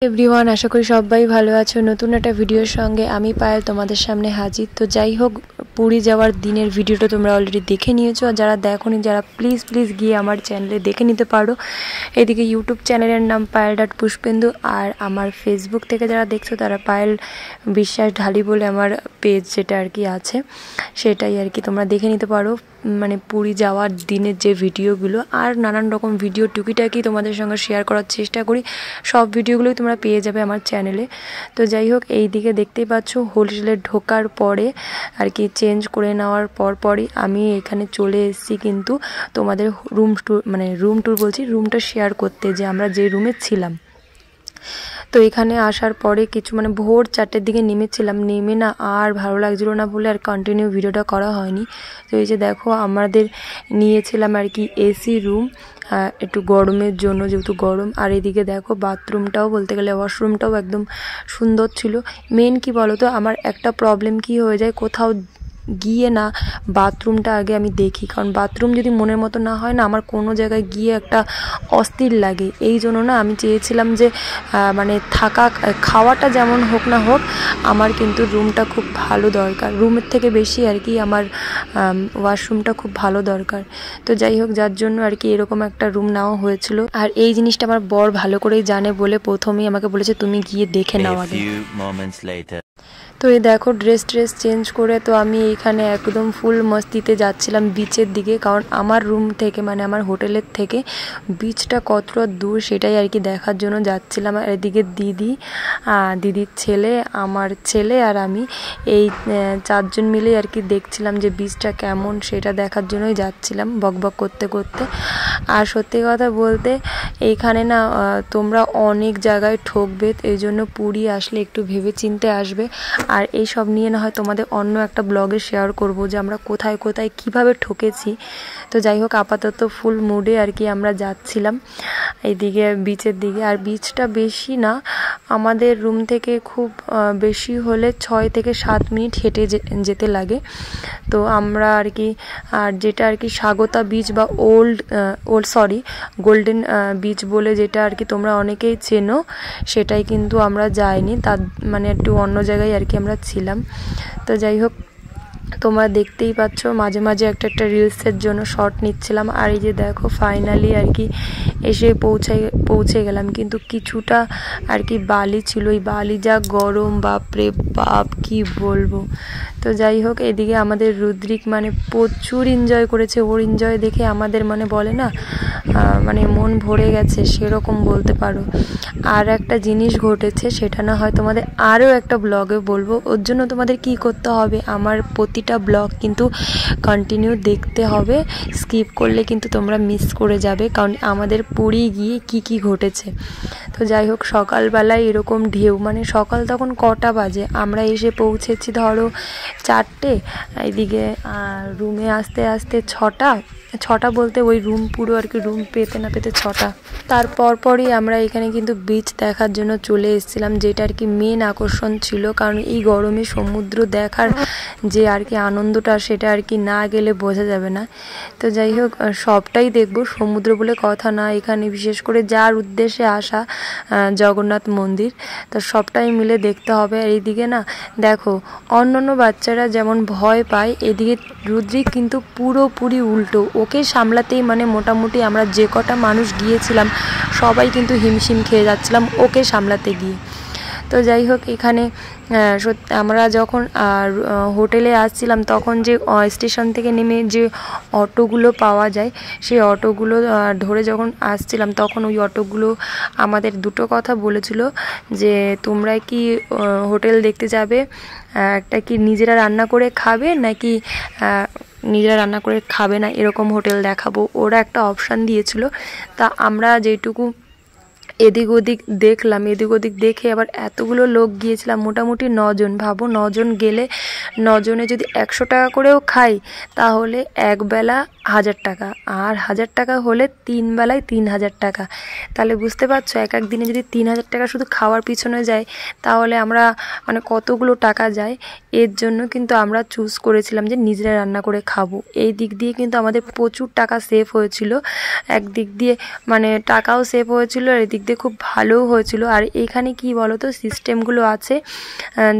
Everyone, আশা করি সবাই ভালো আছো। নতুন একটা ভিডিওর সঙ্গে আমি পায়েল তোমাদের সামনে হাজির। তো যাই হোক, পুরী যাওয়ার দিনের ভিডিওটা তোমরা অলরেডি দেখে নিয়েছো, আর যারা দেখোনি যারা প্লিজ গিয়ে আমার চ্যানেলে দেখে নিতে পারো। এদিকে ইউটিউব চ্যানেলের নাম পায়েল.পুষ্পেন্দু, আর আমার ফেসবুক থেকে যারা দেখছো তারা পায়েল বিশ্বাস ঢালি বলে আমার পেজ যেটা আর কি আছে, সেটাই আর কি তোমরা দেখে নিতে পারো। মানে পুরী যাওয়ার দিনের যে ভিডিওগুলো আর নানান রকম ভিডিও টুকিটাকি তোমাদের সঙ্গে শেয়ার করার চেষ্টা করি, সব ভিডিওগুলোই তোমরা পেয়ে যাবে আমার চ্যানেলে। তো যাই হোক, এই দিকে দেখতেই পাচ্ছ হোটেলে ঢোকার পরে আর কি চেঞ্জ করে নেওয়ার পরই আমি এখানে চলে এসেছি কিন্তু তোমাদের রুম ট্যুর বলছি, রুমটা শেয়ার করতে, যে আমরা যে রুমে ছিলাম। তো এখানে আসার পরে কিছু ভোর 4টের দিকে নেমেছিলাম, নেমে না আর ভালো লাগছিল না বলে আর কন্টিনিউ ভিডিওটা করা হয়নি। তো এই যে দেখো, আমাদের নিয়েছিলাম আর কি এসি রুম, একটু গরমের জন্য, যেহেতু গরম। আর এদিকে দেখো বাথরুমটাও বলতে গেলে ওয়াশরুমটাও একদম সুন্দর ছিল। মেন কি বলো তো, আমার একটা প্রবলেম কি হয়ে যায়, কোথাও গিয়ে না বাথরুমটা আগে আমি দেখি, কারণ বাথরুম যদি মনের মতো না হয় না, আমার কোনো জায়গায় গিয়ে একটা অস্থির লাগে। এই জন্য না আমি চেয়েছিলাম যে থাকা খাওয়াটা যেমন হোক না হোক, আমার কিন্তু রুমটা খুব ভালো দরকার, রুমের থেকে বেশি আর কি আমার ওয়াশরুমটা খুব ভালো দরকার। তো যাই হোক, যার জন্য আর কি এরকম একটা রুম নেওয়া হয়েছিল। আর এই জিনিসটা আমার বর ভালো করেই জানে বলে প্রথমেই আমাকে বলেছে তুমি গিয়ে দেখে নাও আগে। তো এই দেখো, ড্রেস চেঞ্জ করে তো আমি এইখানে একদম ফুল মস্তিতে যাচ্ছিলাম বিচের দিকে, কারণ আমার রুম থেকে আমার হোটেলের থেকে বিচটা কতটা দূর সেটাই আর কি দেখার জন্য যাচ্ছিলাম। আর এদিকে দিদির ছেলে, আমার ছেলে আর আমি, এই 4জন মিলেই আর কি দেখছিলাম যে বিচটা কেমন, সেটা দেখার জন্যই যাচ্ছিলাম বকবক করতে করতে। আর সত্যি কথা বলতে এইখানে না তোমরা অনেক জায়গায় ঠকবে, এই জন্য পুরী আসলে একটু ভেবে চিন্তে আসবে। আর এই সব নিয়ে না হয় তোমাদের অন্য একটা ব্লগে শেয়ার করব যে আমরা কোথায় কিভাবে ঠকেছি। তো যাই হোক, আপাতত ফুল মুডে আর কি আমরা যাচ্ছিলাম এইদিকে বিচের দিকে। আর বিচটা বেশি না, আমাদের রুম থেকে খুব বেশি হলে 6 থেকে 7 মিনিট হেঁটে যেতে লাগে। তো আমরা আর কি, আর যেটা আর কি স্বাগতা বিচ বা গোল্ডেন বিচ বলে যেটা আর কি তোমরা অনেকেই চেনো, সেটাই কিন্তু আমরা যাইনি, তার একটু অন্য জায়গায় আর কি আমরা ছিলাম। তো যাই হোক, তোমরা দেখতেই পাচ্ছ মাঝে একটা রিলসের জন্য শর্ট নিচ্ছিলাম। আর এই যে দেখো, ফাইনালি আর কি এসে পৌঁছে গেলাম, কিন্তু কিছুটা আর কি বালি ছিল, এই বালি যা গরম, বাপরে বাপ কি বলবো। তো যাই হোক, এদিকে আমাদের রুদ্রিক প্রচুর এনজয় করেছে, ওর এনজয় দেখে আমাদের বলে না মন ভরে গেছে, সেরকম বলতে পারো। আর একটা জিনিস ঘটেছে, সেটা না হয় তোমাদের আরও একটা ব্লগে বলবো, ওর জন্য তোমাদের কি করতে হবে, আমার প্রতিটা ব্লগ কিন্তু কন্টিনিউ দেখতে হবে, স্কিপ করলে কিন্তু তোমরা মিস করে যাবে, কারণ আমাদের পুরী গিয়ে কি ঘটেছে। তো যাই হোক, সকালবেলায় এরকম ঢেউ, সকাল তখন কটা বাজে, আমরা এসে পৌঁছেছি ধরো 4টে, এদিকে রুমে আসতে 6টা বলতে ওই রুম পুরো আর কি রুম পেতে না পেতে 6টা। তারপরই আমরা এখানে কিন্তু বিচ দেখার জন্য চলে এসেছিলাম, যেটা আর কি মেন আকর্ষণ ছিল, কারণ এই গরমে সমুদ্র দেখার যে আর কি আনন্দটা, সেটা আর কি না গেলে বোঝা যাবে না। তো যাই হোক, সবটাই দেখবো, সমুদ্র বলে কথা না, এখানে বিশেষ করে যার উদ্দেশ্যে আসা জগন্নাথ মন্দির, তো সবটাই মিলে দেখতে হবে। আর এইদিকে না দেখো, অন্যান্য বাচ্চারা যেমন ভয় পায়, এদিকে রুদ্রিক কিন্তু পুরোপুরি উল্টো, ওকে সামলাতেই মোটামুটি আমরা যে কটা মানুষ গিয়েছিলাম সবাই কিন্তু হিমশিম খেয়ে যাচ্ছিলাম ওকে সামলাতে গিয়ে। তো যাই হোক, এখানে আমরা যখন হোটেলে আসছিলাম, তখন যে স্টেশন থেকে নেমে যে অটোগুলো পাওয়া যায়, সেই অটোগুলো ধরে যখন আসছিলাম, তখন ওই অটোগুলো আমাদের দুটো কথা বলেছিল, যে তোমরা কি হোটেল দেখতে যাবে, একটা কি নিজেরা রান্না করে খাবে, নাকি নিজেরা রান্না করে খাবে না, এরকম হোটেল দেখাবো, ওরা একটা অপশান দিয়েছিল। তা আমরা যেটুকু এদিক ওদিক দেখে আবার এতগুলো লোক গিয়েছিলাম, মোটামুটি 9জন, ভাবো 9জন গেলে 9জনে যদি 100 টাকা করেও খাই, তাহলে একবেলা 1000 টাকা, আর 1000 টাকা হলে 3 বেলায় 3000 টাকা। তাহলে বুঝতে পারছো, এক দিনে যদি 3000 টাকা শুধু খাওয়ার পিছনে যায়, তাহলে আমরা কতগুলো টাকা যায়। এর জন্য কিন্তু আমরা চুজ করেছিলাম যে নিজেরা রান্না করে খাবো। এই দিক দিয়ে কিন্তু আমাদের প্রচুর টাকা সেভ হয়েছিল, একদিক দিয়ে টাকাও সেভ হয়েছিল, আর এদিক দিয়ে খুব ভালোও হয়েছিল। আর এখানে কি বলো তো সিস্টেমগুলো আছে,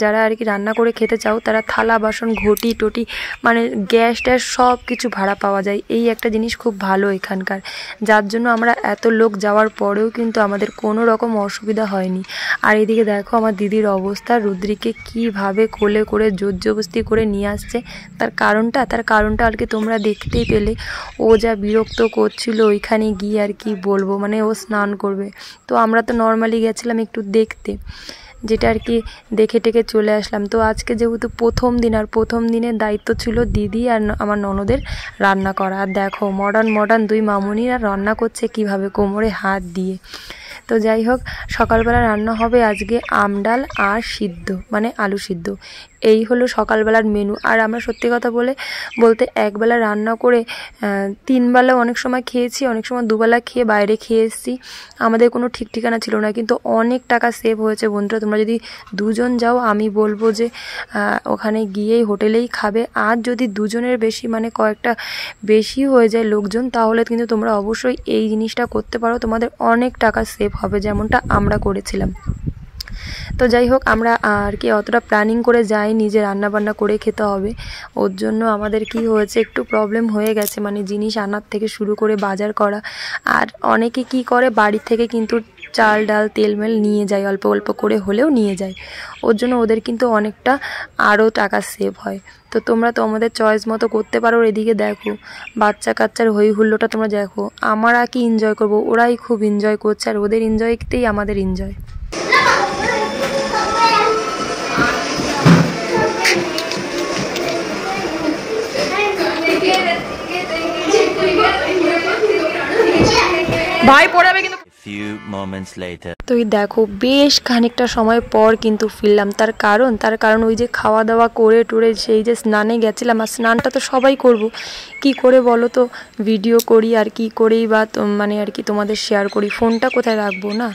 যারা আর কি রান্না করে খেতে চাও তারা থালা বাসন ঘটি টটি মানে গ্যাস ট্যাস সব কিছু ভাড়া পাওয়া যায়। এই একটা জিনিস খুব ভালো এখানকার, যার জন্য আমরা এত লোক যাওয়ার পরেও কিন্তু আমাদের কোনো রকম অসুবিধা হয়নি। আর এদিকে দেখো আমার দিদির অবস্থা, রুদ্রিকে কিভাবে কোলে করে জোর জবস্তি করে নিয়ে আসছে। তার কারণটা আর কি তোমরা দেখতেই পেলে। ও যা বিরক্ত করছিল ওইখানে গিয়ে, আর কি বলবো, মানে ও স্নান করবে, তো আমরা তো নর্মালি গেছিলাম একটু দেখতে, যেটা আর কি দেখে টেকে চলে আসলাম। তো আজকে যেহেতু প্রথম দিন, আর প্রথম দিনের দায়িত্ব ছিল দিদি আর আমার ননদের রান্না করা। আর দেখো মডার্ন দুই মামুনিরা রান্না করছে কিভাবে, কোমরে হাত দিয়ে। তো যাই হোক, সকালবেলা রান্না হবে আজকে আমডাল আর সিদ্ধ মানে আলু সিদ্ধ, এই হলো সকালবেলার মেনু। আর আমরা সত্যি কথা বলতে একবেলা রান্না করে 3 বেলা অনেক সময় খেয়েছি, অনেক সময় 2 বেলা খেয়ে বাইরে খেয়ে এসেছি। আমাদের কোনো ঠিক ঠিকানা ছিল না, কিন্তু অনেক টাকা সেভ হয়েছে বন্ধুরা। তোমরা যদি 2 জন যাও আমি বলবো যে ওখানে গিয়েই হোটেলেই খাবে। আর যদি 2 জনের বেশি মানে কয়েকটা বেশি হয়ে যায় লোকজন, তাহলে কিন্তু তোমরা অবশ্যই এই জিনিসটা করতে পারো, তোমাদের অনেক টাকা সেভ হবে, যেমনটা আমরা করেছিলাম। তো যাই হোক, আমরা আর কি অতটা প্ল্যানিং করে যাইনি যে রান্না বান্না করে খেতে হবে। ওর জন্য আমাদের কি হয়েছে, একটু প্রবলেম হয়ে গেছে, মানে জিনিস আনার থেকে শুরু করে বাজার করা। আর অনেকে কি করে বাড়ি থেকে কিন্তু চাল ডাল তেল মেল নিয়ে যায়, অল্প অল্প করে হলেও নিয়ে যায়। ওর জন্য ওদের কিন্তু অনেকটা আরও টাকা সেভ হয়। তো তোমরা তো আমাদের চয়েস মতো করতে পারো। এদিকে দেখো বাচ্চা কাচ্চার হই হুল্লোটা তোমরা দেখো, আমরা কি এনজয় করবো, ওরাই খুব এনজয় করছে, আর ওদের এনজয়তেই আমাদের এনজয়। ভাই পড়াবে কিন্তু। তো এই দেখো বেশ খানিকটা সময় পর কিন্তু ফিরলাম। তার কারণ ওই যে খাওয়া দাওয়া করে টুরে সেই যে স্নানে গেছিলাম, আর স্নানটা তো সবাই করব, কি করে বলো তো, ভিডিও করি আর কি করেই বা মানে আর কি তোমাদের শেয়ার করি, ফোনটা কোথায় রাখবো না,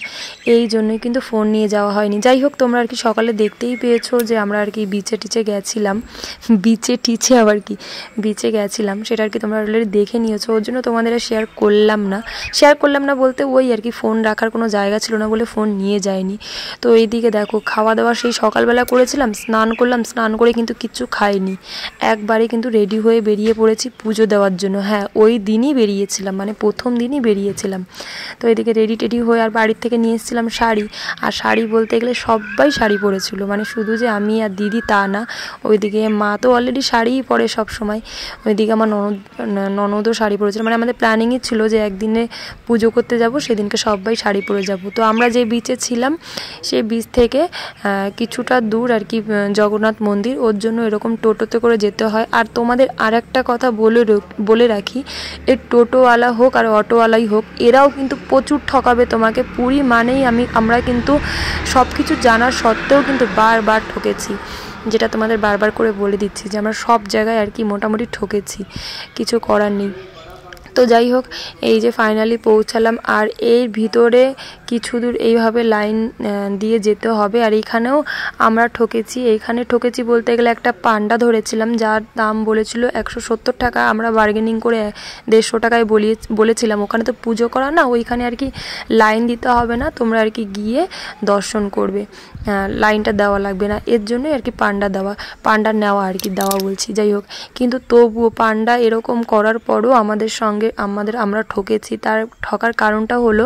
এই জন্যই কিন্তু ফোন নিয়ে যাওয়া হয়নি। যাই হোক, তোমরা আর কি সকালে দেখতেই পেয়েছো যে আমরা আর কি বিচে গেছিলাম, বিচে গেছিলাম, সেটা আর কি তোমরা অলরেডি দেখে নিয়েছো। ওর জন্য তোমাদের শেয়ার করলাম না বলতে ওই আর কি ফোন রাখার কোনো জায়গা ছিল না বলে ফোন নিয়ে যায়নি। তো এইদিকে দেখো খাওয়া দাওয়া সেই সকালবেলা করেছিলাম, স্নান করলাম, স্নান করে কিন্তু কিচ্ছু খাইনি, একবারে কিন্তু রেডি হয়ে বেরিয়ে পড়েছি পুজো দেওয়ার জন্য। হ্যাঁ, ওই দিনই বেরিয়েছিলাম, মানে প্রথম দিনই বেরিয়েছিলাম। তো এদিকে রেডি হয়ে আর বাড়ির থেকে নিয়ে এসেছিলাম শাড়ি। আর শাড়ি বলতে গেলে সবাই শাড়ি পরেছিল, মানে শুধু যে আমি আর দিদি তা না, ওইদিকে মা তো অলরেডি শাড়িই পরে সব সময়, ওইদিকে আমার ননদও শাড়ি পরেছিল। মানে আমাদের প্ল্যানিংই ছিল যে একদিনে পুজো করতে যাব, সেদিনকে সবাই শাড়ি পরে যাব। তো আমরা যে বিচে ছিলাম সেই বিচ থেকে কিছুটা দূর আর কি জগন্নাথ মন্দির, ওর জন্য এরকম টোটোতে করে যেতে হয়। আর তোমাদের আর একটা কথা বলে রাখি, এই টোটোওয়ালা হোক আর অটোওয়ালাই হোক, এরাও কিন্তু প্রচুর ঠকাবে তোমাকে। পুরী মানেই আমরা কিন্তু সব কিছু জানার সত্ত্বেও কিন্তু বারবার ঠকেছি, যেটা তোমাদের বারবার করে বলে দিচ্ছি যে আমরা সব জায়গায় আর কি মোটামুটি ঠকেছি, কিছু করার নেই। তো যাই হোক, এই যে ফাইনালি পৌঁছালাম। আর এর ভিতরে কিছু দূর এইভাবে লাইন দিয়ে যেতে হবে। আর এইখানেও আমরা ঠকেছি বলতে গেলে একটা পান্ডা ধরেছিলাম, যার দাম বলেছিল 170 টাকা, আমরা বার্গেনিং করে 150 টাকায় বলেছিলাম। ওখানে তো পুজো করা না, ওইখানে আর কি লাইন দিতে হবে না, তোমরা আর কি গিয়ে দর্শন করবে, লাইনটা দেওয়া লাগবে না, এর জন্যই আর কি পান্ডা নেওয়া আর কি দেওয়া বলছি। যাই হোক, কিন্তু তবুও পান্ডা এরকম করার পরও আমরা ঠকেছি। তার ঠকার কারণটা হলো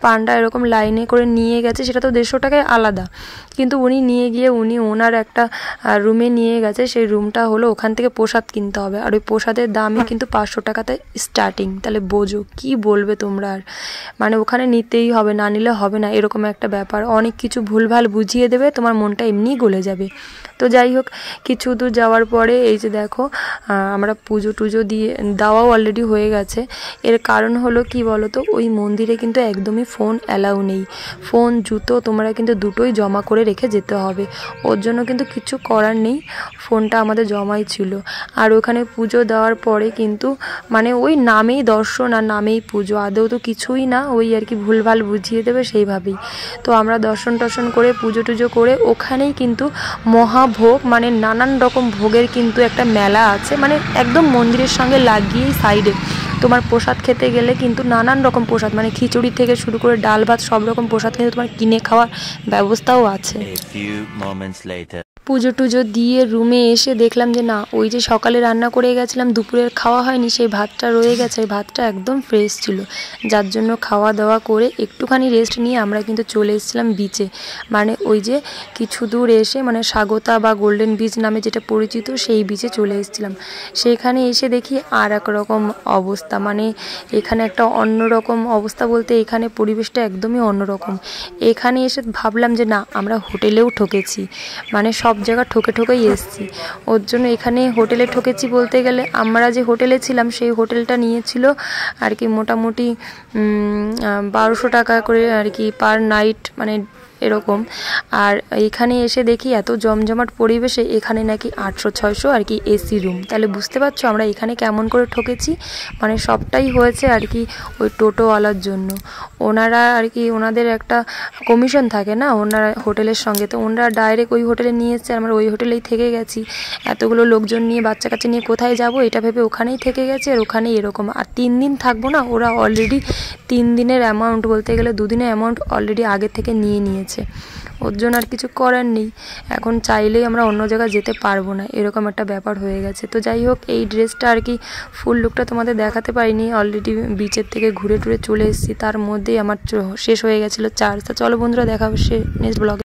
পান্ডা এরকম লাইনে করে নিয়ে গেছে, সেটা তো 150 টাকায় আলাদা, কিন্তু উনি নিয়ে গিয়ে ওনার একটা রুমে নিয়ে গেছে। সেই রুমটা হলো ওখান থেকে প্রসাদ কিনতে হবে, আর ওই প্রসাদের দামই কিন্তু 500 টাকাতে স্টার্টিং। তাহলে বোঝো কি বলবে তোমরা, আর মানে ওখানে নিতেই হবে, না নিলে হবে না, এরকম একটা ব্যাপার। অনেক কিছু ভুলভাল বুঝিয়ে দেবে, তোমার মনটা এমনিই গলে যাবে। তো যাই হোক, কিছু দূর যাওয়ার পরে এই যে দেখো আমরা পুজো দিয়ে দেওয়াও অলরেডি হয়ে গেছে। এর কারণ হলো কি বলো তো, ওই মন্দিরে কিন্তু একদমই ফোন অ্যালাউ নেই, ফোন জুতো তোমরা কিন্তু দুটোই জমা করে রেখে যেতে হবে। ওর জন্য কিন্তু কিছু করার নেই, ফোনটা আমাদের জমাই ছিল। আর ওখানে পুজো দেওয়ার পরে কিন্তু মানে ওই নামেই দর্শন আর নামেই পুজো, আদৌ তো কিছুই না, ওই আর কি ভুলভাল বুঝিয়ে দেবে সেইভাবেই। তো আমরা দর্শন করে পুজো করে ওখানেই কিন্তু মহাভোগ মানে নানান রকম ভোগের কিন্তু একটা মেলা আছে, মানে একদম মন্দিরের সঙ্গে লাগিয়েই সাইডে তোমার প্রসাদ খেতে গেলে কিন্তু নানান রকম প্রসাদ, মানে খিচুড়ি থেকে শুরু করে ডাল ভাত সব রকম প্রসাদ কিন্তু তোমার কিনে খাওয়ার ব্যবস্থাও আছে। পুজো টুজো দিয়ে রুমে এসে দেখলাম যে না, ওই যে সকালে রান্না করে গেছিলাম, দুপুরের খাওয়া হয়নি, সেই ভাতটা রয়ে গেছে। এই ভাতটা একদম ফ্রেশ ছিল, যার জন্য খাওয়া দাওয়া করে একটুখানি রেস্ট নিয়ে আমরা কিন্তু চলে এসেছিলাম বিচে। মানে ওই যে কিছু দূর এসে, মানে স্বাগতা বা গোল্ডেন বিচ নামে যেটা পরিচিত, সেই বিচে চলে এসেছিলাম। সেখানে এসে দেখি আর এক রকম অবস্থা, মানে এখানে একটা অন্যরকম অবস্থা বলতে এখানে পরিবেশটা একদমই অন্যরকম। এখানে এসে ভাবলাম যে না, আমরা হোটেলেও ঠকেছি, মানে সব জায়গা ঠকেই এসেছি। ওর জন্য এখানে হোটেলে ঠকেছি বলতে গেলে, আমরা যে হোটেলে ছিলাম সেই হোটেলটা নিয়েছিল আর কি মোটামুটি 1200 টাকা করে আর কি পার নাইট, মানে এরকম। আর এখানে এসে দেখি এত জমজমাট পরিবেশে এখানে নাকি 800-600 আর কি এসি রুম। তাহলে বুঝতে পারছো আমরা এখানে কেমন করে ঠকেছি। মানে সবটাই হয়েছে আর কি ওই টোটোওয়ালার জন্য। ওনারা আর কি, ওনাদের একটা কমিশন থাকে না ওনারা হোটেলের সঙ্গে, তো ওনারা ডাইরেক্ট ওই হোটেলে নিয়ে এসছে। আমরা ওই হোটেলেই থেকে গেছি, এতগুলো লোকজন নিয়ে বাচ্চা কাচ্চা নিয়ে কোথায় যাব এটা ভেবে ওখানেই থেকে গেছে। আর ওখানেই এরকম, আর 3 দিন থাকবো না, ওরা অলরেডি 3 দিনের অ্যামাউন্ট, বলতে গেলে 2 দিনের অ্যামাউন্ট অলরেডি আগে থেকে নিয়ে নিয়েছে। ওর জন্য আর কিছু করার নেই, এখন চাইলেই আমরা অন্য জায়গায় যেতে পারবো না, এরকম একটা ব্যাপার হয়ে গেছে। তো যাই হোক, এই ড্রেসটা আর কি ফুল লুকটা তোমাদের দেখাতে পারিনি, অলরেডি বিচের থেকে ঘুরে টুরে চলে এসেছি, তার মধ্যেই আমার শেষ হয়ে গেছিলো চার্জ। তো চলো বন্ধুরা, দেখা হচ্ছে নেক্সট ব্লগে।